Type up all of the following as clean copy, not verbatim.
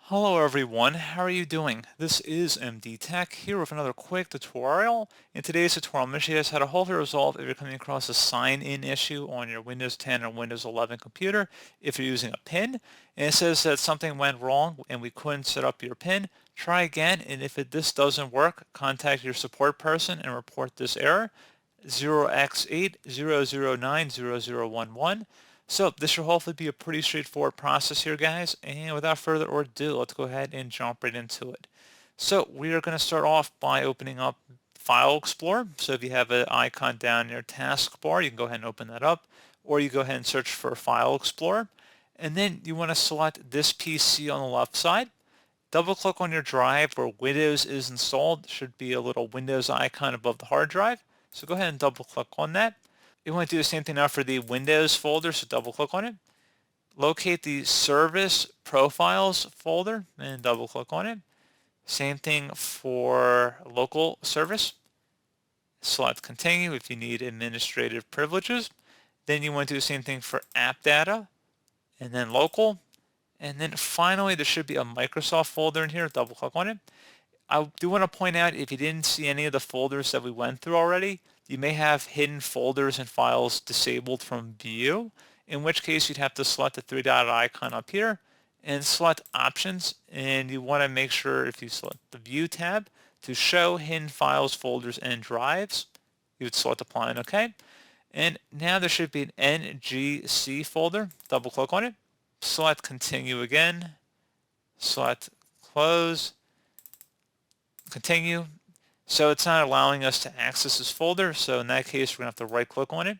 Hello everyone, how are you doing? This is MD Tech here with another quick tutorial. In today's tutorial, I'm going to show you guys how to hopefully resolve if you're coming across a sign-in issue on your Windows 10 or Windows 11 computer if you're using a PIN. And it says that something went wrong and we couldn't set up your PIN. Try again, and if this doesn't work, contact your support person and report this error. 0x80090011. So this should hopefully be a pretty straightforward process here, guys. And without further ado, let's go ahead and jump right into it. So we are going to start off by opening up File Explorer. So if you have an icon down in your taskbar, you can go ahead and open that up. Or you go ahead and search for File Explorer. And then you want to select this PC on the left side. Double click on your drive where Windows is installed. There should be a little Windows icon above the hard drive. So go ahead and double click on that. You want to do the same thing now for the Windows folder, so double click on it. Locate the Service Profiles folder and double click on it. Same thing for local service. Select Continue if you need administrative privileges. Then you want to do the same thing for App Data and then Local. And then finally, there should be a Microsoft folder in here. Double click on it. I do want to point out, if you didn't see any of the folders that we went through already, you may have hidden folders and files disabled from view, in which case you'd have to select the three-dot icon up here and select Options, and you want to make sure, if you select the View tab, to show hidden files, folders, and drives. You would select Apply and OK. And now there should be an NGC folder. Double click on it. Select Continue again. Select Close. Continue. So it's not allowing us to access this folder, so in that case we're going to have to right click on it,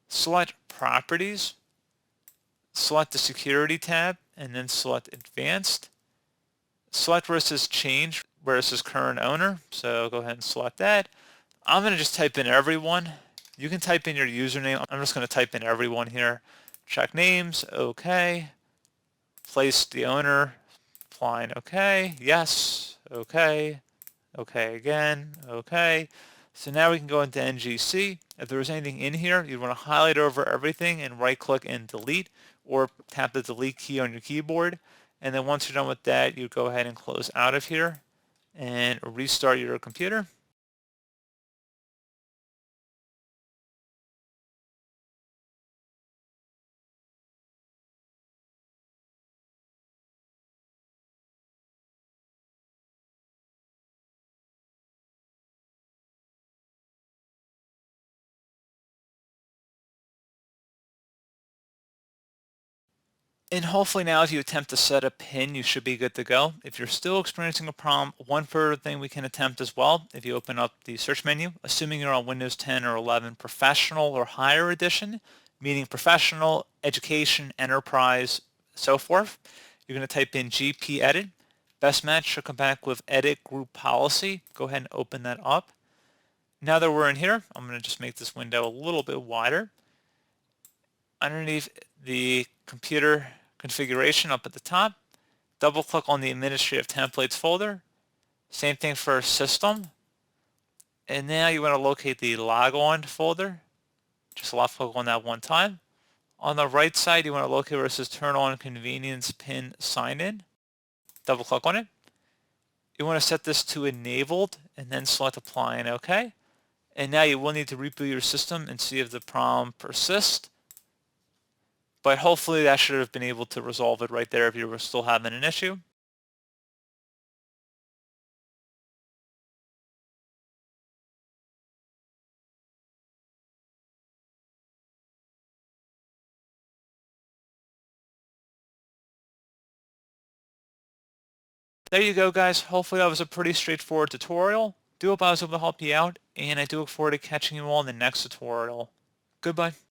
select Properties, select the Security tab, and then select Advanced. Select where it says Change, where it says Current Owner, so go ahead and select that. I'm going to just type in everyone. You can type in your username. I'm just going to type in everyone here. Check names, OK. Place the owner, applying OK. Yes, OK. OK again, OK. So now we can go into NGC. If there was anything in here, you'd want to highlight over everything and right click and delete, or tap the delete key on your keyboard. And then once you're done with that, you go ahead and close out of here and restart your computer. And hopefully now if you attempt to set a pin, you should be good to go. If you're still experiencing a problem, one further thing we can attempt as well, if you open up the search menu, assuming you're on Windows 10 or 11 Professional or Higher Edition, meaning Professional, Education, Enterprise, so forth, you're going to type in GP Edit. Best match should come back with Edit Group Policy. Go ahead and open that up. Now that we're in here, I'm going to just make this window a little bit wider. Underneath the computer configuration up at the top, double click on the administrative templates folder. Same thing for system. And now you want to locate the logon folder. Just left click on that one time. On the right side, you want to locate where it says turn on convenience pin sign in. Double click on it. You want to set this to enabled and then select apply and OK. And now you will need to reboot your system and see if the problem persists. But hopefully that should have been able to resolve it right there if you were still having an issue. There you go, guys. Hopefully that was a pretty straightforward tutorial. Do hope I was able to help you out, and I do look forward to catching you all in the next tutorial. Goodbye.